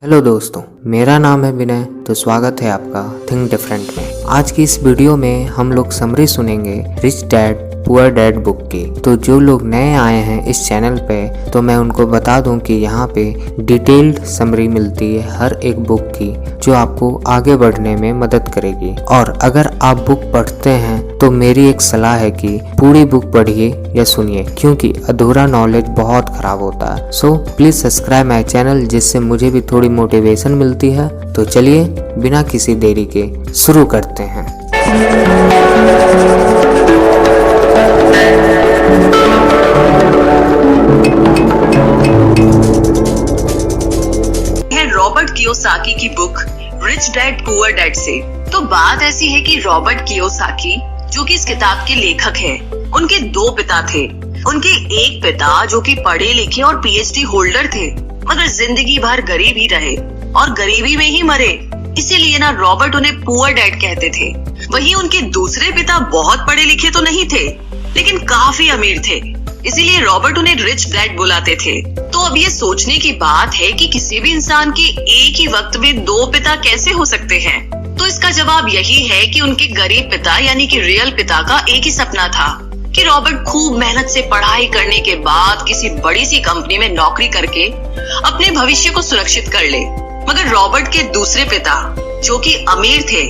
Hello दोस्तों, मेरा नाम है विनय। तो स्वागत है आपका थिंक डिफरेंट में। आज की इस वीडियो में हम लोग समरी सुनेंगे rich dad poor dad book की। तो जो लोग नए आए हैं इस चैनल पे, तो मैं उनको बता दूं कि यहाँ पे डिटेल्ड समरी मिलती है हर एक बुक की, जो आपको आगे बढ़ने में मदद करेगी। और अगर आप बुक पढ़ते हैं तो मेरी एक सलाह है कि पूरी बुक पढ़िए या सुनिए, क्योंकि अधूरा नॉलेज बहुत खराब होता है। So please subscribe my channel, जिससे मुझे भी थोड़ी मोटिवेशन मिलती है। तो चलिए बिना किसी देरी के शुरू करते हैं। रॉबर्ट कियोसाकी की book rich dad poor dad से। तो बात ऐसी है कि रॉबर्ट कियोसाकी, जो कि इस किताब के लेखक हैं, उनके दो पिता थे। उनके एक पिता जो कि पढ़े लिखे और पीएचडी होल्डर थे, मगर जिंदगी भर गरीब ही रहे और गरीबी में ही मरे। इसीलिए ना रॉबर्ट उन्हें पुअर डैड कहते थे। वहीं उनके दूसरे पिता बहुत पढ़े लिखे तो नहीं थे, लेकिन काफी अमीर थे, इसीलिए रॉबर्ट उन्हें रिच डैड बुलाते थे। तो अब ये सोचने की बात है कि किसी भी इंसान के एक ही वक्त में दो पिता कैसे हो सकते हैं। तो इसका जवाब यही है कि उनके गरीब पिता यानी कि रियल पिता का एक ही सपना था कि रॉबर्ट खूब मेहनत से पढ़ाई करने के बाद किसी बड़ी सी कंपनी में नौकरी करके अपने भविष्य को सुरक्षित कर ले। मगर रॉबर्ट के दूसरे पिता, जो कि अमीर थे,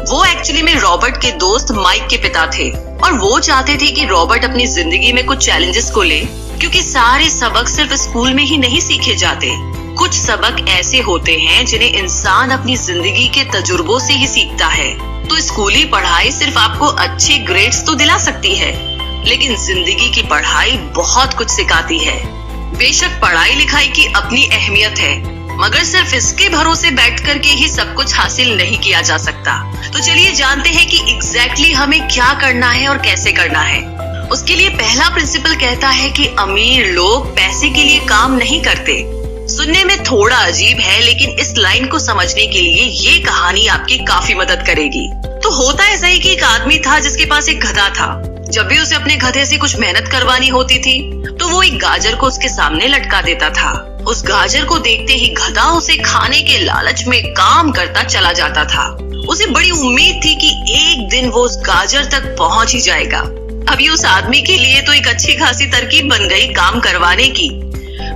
वो एक्चुअली में रॉबर्ट के दोस्त माइक के पिता थे, और वो चाहते थे कि रॉबर्ट अपनी जिंदगी में कुछ चैलेंजेस को ले, क्योंकि सारे सबक सिर्फ स्कूल में ही नहीं सीखे जाते। कुछ सबक ऐसे होते हैं जिन्हें इंसान अपनी जिंदगी के तजुर्बों से ही सीखता है। तो स्कूली पढ़ाई सिर्फ आपको अच्छे ग्रेड्स तो दिला सकती है, लेकिन जिंदगी की पढ़ाई बहुत कुछ सिखाती है। बेशक पढ़ाई लिखाई की अपनी अहमियत है, मगर सिर्फ इसके भरोसे बैठ करके ही सब कुछ हासिल नहीं किया जा सकता। तो चलिए जानते हैं कि एग्जैक्टली हमें क्या करना है और कैसे करना है। उसके लिए पहला प्रिंसिपल कहता है कि अमीर लोग पैसे के लिए काम नहीं करते। सुनने में थोड़ा अजीब है, लेकिन इस लाइन को समझने के लिए ये कहानी आपकी काफी मदद करेगी। तो होता ऐसा ही कि एक आदमी था जिसके पास एक गधा था। जब भी उसे अपने गधे से कुछ मेहनत करवानी होती थी, तो वो एक गाजर को उसके सामने लटका देता था। उस गाजर को देखते ही गधा उसे खाने के लालच में काम करता चला जाता था। उसे बड़ी उम्मीद थी कि एक दिन वो उस गाजर तक पहुंच ही जाएगा। अभी उस आदमी के लिए तो एक अच्छी खासी तरकीब बन गई काम करवाने की,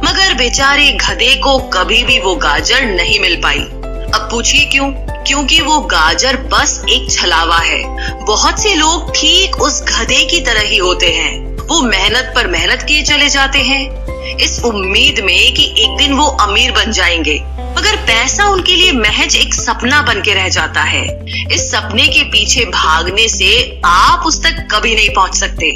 मगर बेचारे गधे को कभी भी वो गाजर नहीं मिल पाई। अब पूछिए क्यों? क्योंकि वो गाजर बस एक छलावा है। बहुत से लोग ठीक उस गधे की तरह ही होते हैं। वो मेहनत पर मेहनत किए चले जाते हैं, इस उम्मीद में कि एक दिन वो अमीर बन जाएंगे, मगर पैसा उनके लिए महज एक सपना बन के रह जाता है। इस सपने के पीछे भागने से आप उस तक कभी नहीं पहुंच सकते।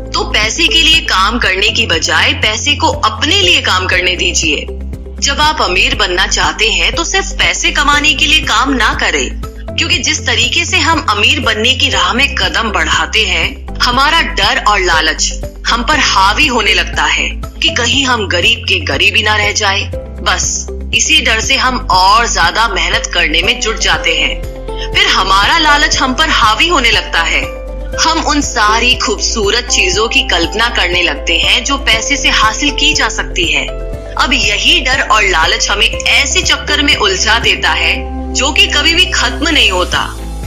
तो पैसे के लिए काम करने की बजाय पैसे को अपने लिए काम करने दीजिए। जब आप अमीर बनना चाहते हैं तो सिर्फ पैसे कमाने के लिए काम ना करें, क्योंकि जिस तरीके से हम अमीर बनने की राह में कदम बढ़ाते हैं, हमारा डर और लालच हम पर हावी होने लगता है कि कहीं हम गरीब के गरीब ही ना रह जाए। बस इसी डर से हम और ज्यादा मेहनत करने में जुट जाते हैं। फिर हमारा लालच हम पर हावी होने लगता है। हम उन सारी खूबसूरत चीजों की कल्पना करने लगते हैं जो पैसे से हासिल की जा सकती है। अब यही डर और लालच हमें ऐसे चक्कर में उलझा देता है जो कि कभी भी खत्म नहीं होता।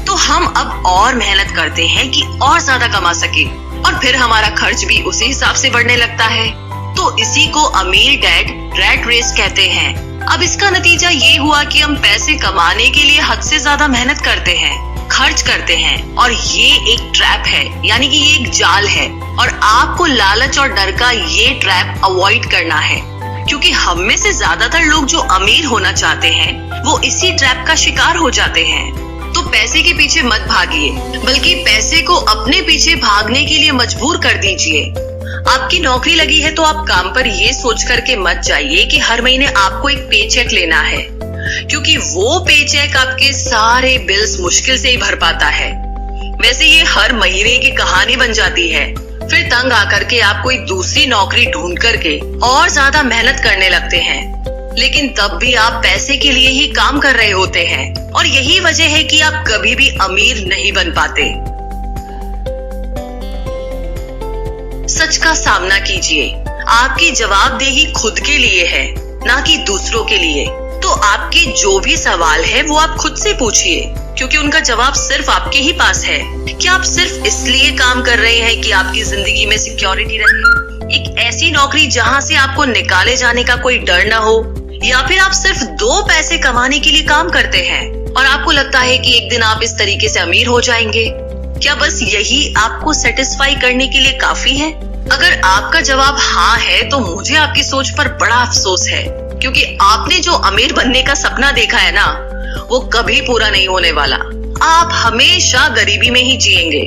तो हम अब और मेहनत करते हैं कि और ज्यादा कमा सके, और फिर हमारा खर्च भी उसी हिसाब से बढ़ने लगता है। तो इसी को अमीर डैड रैट रेस कहते हैं। अब इसका नतीजा ये हुआ कि हम पैसे कमाने के लिए हद से ज्यादा मेहनत करते हैं, खर्च करते हैं, और ये एक ट्रैप है, यानी कि ये एक जाल है। और आपको लालच और डर का ये ट्रैप अवॉइड करना है, क्योंकि हम में से ज्यादातर लोग जो अमीर होना चाहते हैं वो इसी ट्रैप का शिकार हो जाते हैं। तो पैसे के पीछे मत भागिए, बल्कि पैसे को अपने पीछे भागने के लिए मजबूर कर दीजिए। आपकी नौकरी लगी है तो आप काम पर ये सोच करके मत जाइए कि हर महीने आपको एक पेचेक लेना है, क्योंकि वो पेचेक आपके सारे बिल्स मुश्किल से ही भर पाता है। वैसे ये हर महीने की कहानी बन जाती है। फिर तंग आकर के आप कोई दूसरी नौकरी ढूंढ करके और ज्यादा मेहनत करने लगते हैं, लेकिन तब भी आप पैसे के लिए ही काम कर रहे होते हैं, और यही वजह है कि आप कभी भी अमीर नहीं बन पाते। सच का सामना कीजिए। आपकी जवाबदेही खुद के लिए है, ना कि दूसरों के लिए। तो तो आपके जो भी सवाल है वो आप खुद से पूछिए, क्योंकि उनका जवाब सिर्फ आपके ही पास है। क्या आप सिर्फ इसलिए काम कर रहे हैं कि आपकी जिंदगी में सिक्योरिटी रहे, एक ऐसी नौकरी जहां से आपको निकाले जाने का कोई डर ना हो, या फिर आप सिर्फ 2 पैसे कमाने के लिए काम करते हैं और आपको लगता है कि एक दिन आप इस तरीके से अमीर हो जाएंगे? क्या बस यही आपको सेटिस्फाई करने के लिए काफी है? अगर आपका जवाब हाँ है तो मुझे आपकी सोच पर बड़ा अफसोस है, क्योंकि आपने जो अमीर बनने का सपना देखा है ना, वो कभी पूरा नहीं होने वाला। आप हमेशा गरीबी में ही जिएंगे।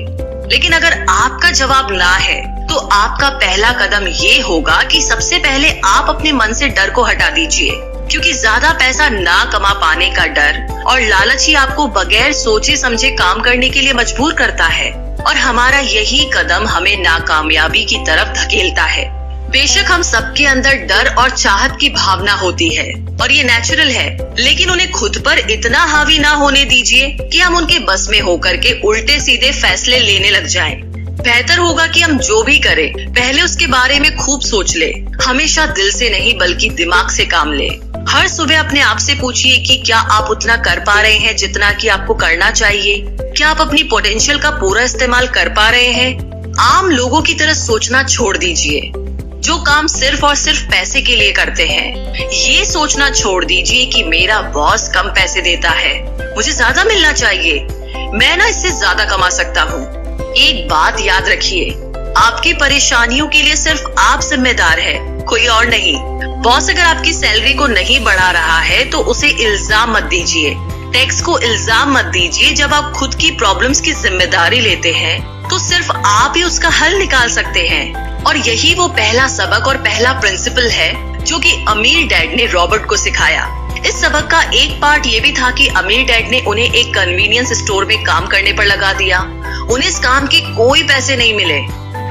लेकिन अगर आपका जवाब ना है तो आपका पहला कदम ये होगा कि सबसे पहले आप अपने मन से डर को हटा दीजिए, क्योंकि ज्यादा पैसा ना कमा पाने का डर और लालच ही आपको बगैर सोचे समझे काम करने के लिए मजबूर करता है, और हमारा यही कदम हमें नाकामयाबी की तरफ धकेलता है। बेशक हम सबके अंदर डर और चाहत की भावना होती है और ये नेचुरल है, लेकिन उन्हें खुद पर इतना हावी ना होने दीजिए कि हम उनके बस में होकर के उल्टे सीधे फैसले लेने लग जाएं। बेहतर होगा कि हम जो भी करें पहले उसके बारे में खूब सोच ले, हमेशा दिल से नहीं बल्कि दिमाग से काम ले। हर सुबह अपने आप से पूछिए कि क्या आप उतना कर पा रहे हैं जितना कि आपको करना चाहिए? क्या आप अपनी पोटेंशियल का पूरा इस्तेमाल कर पा रहे हैं? आम लोगों की तरह सोचना छोड़ दीजिए, जो काम सिर्फ और सिर्फ पैसे के लिए करते हैं। ये सोचना छोड़ दीजिए कि मेरा बॉस कम पैसे देता है, मुझे ज्यादा मिलना चाहिए, मैं ना इससे ज्यादा कमा सकता हूँ। एक बात याद रखिए, आपकी परेशानियों के लिए सिर्फ आप जिम्मेदार है, कोई और नहीं। बॉस अगर आपकी सैलरी को नहीं बढ़ा रहा है तो उसे इल्जाम मत दीजिए, टैक्स को इल्जाम मत दीजिए। जब आप खुद की प्रॉब्लम्स की जिम्मेदारी लेते हैं तो सिर्फ आप ही उसका हल निकाल सकते हैं। और यही वो पहला सबक और पहला प्रिंसिपल है जो कि अमीर डैड ने रॉबर्ट को सिखाया। इस सबक का एक पार्ट ये भी था कि अमीर डैड ने उन्हें एक कन्वीनियंस स्टोर में काम करने पर लगा दिया। उन्हें इस काम के कोई पैसे नहीं मिले,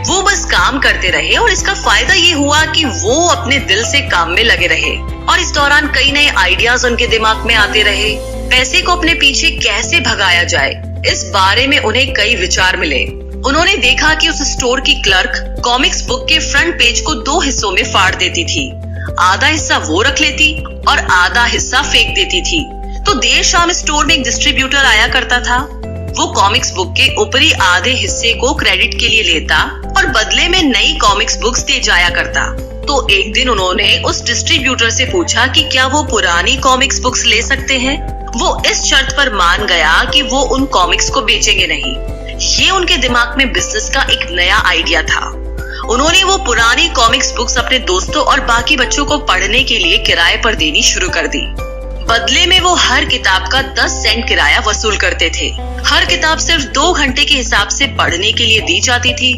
वो बस काम करते रहे, और इसका फायदा ये हुआ कि वो अपने दिल से काम में लगे रहे और इस दौरान कई नए आइडियाज उनके दिमाग में आते रहे। पैसे को अपने पीछे कैसे भगाया जाए, इस बारे में उन्हें कई विचार मिले। उन्होंने देखा कि उस स्टोर की क्लर्क कॉमिक्स बुक के फ्रंट पेज को 2 हिस्सों में फाड़ देती थी, आधा हिस्सा वो रख लेती और आधा हिस्सा फेंक देती थी। तो देर शाम स्टोर में एक डिस्ट्रीब्यूटर आया करता था, वो कॉमिक्स बुक के ऊपरी आधे हिस्से को क्रेडिट के लिए लेता और बदले में नई कॉमिक्स बुक्स दे जाया करता। तो एक दिन उन्होंने उस डिस्ट्रीब्यूटर से पूछा कि क्या वो पुरानी कॉमिक्स बुक्स ले सकते हैं। वो इस शर्त पर मान गया कि वो उन कॉमिक्स को बेचेंगे नहीं। ये उनके दिमाग में बिजनेस का एक नया आइडिया था। उन्होंने वो पुरानी कॉमिक्स बुक्स अपने दोस्तों और बाकी बच्चों को पढ़ने के लिए किराए पर देनी शुरू कर दी। बदले में वो हर किताब का 10 सेंट किराया वसूल करते थे। हर किताब सिर्फ 2 घंटे के हिसाब से पढ़ने के लिए दी जाती थी।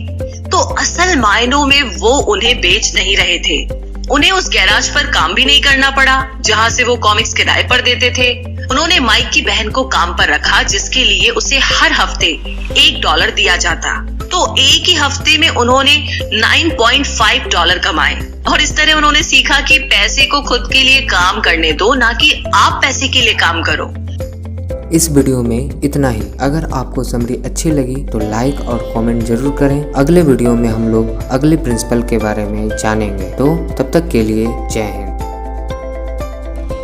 तो असल मायनों में वो उन्हें बेच नहीं रहे थे। उन्हें उस गैराज पर काम भी नहीं करना पड़ा जहाँ से वो कॉमिक्स किराए पर देते थे। उन्होंने माइक की बहन को काम पर रखा, जिसके लिए उसे हर हफ्ते $1 दिया जाता। तो एक ही हफ्ते में उन्होंने $9.5 कमाए। और इस तरह उन्होंने सीखा कि पैसे को खुद के लिए काम करने दो, ना कि आप पैसे के लिए काम करो। इस वीडियो में इतना ही। अगर आपको समरी अच्छी लगी तो लाइक और कमेंट जरूर करें। अगले वीडियो में हम लोग अगले प्रिंसिपल के बारे में जानेंगे। तो तब तक के लिए जय हिंद।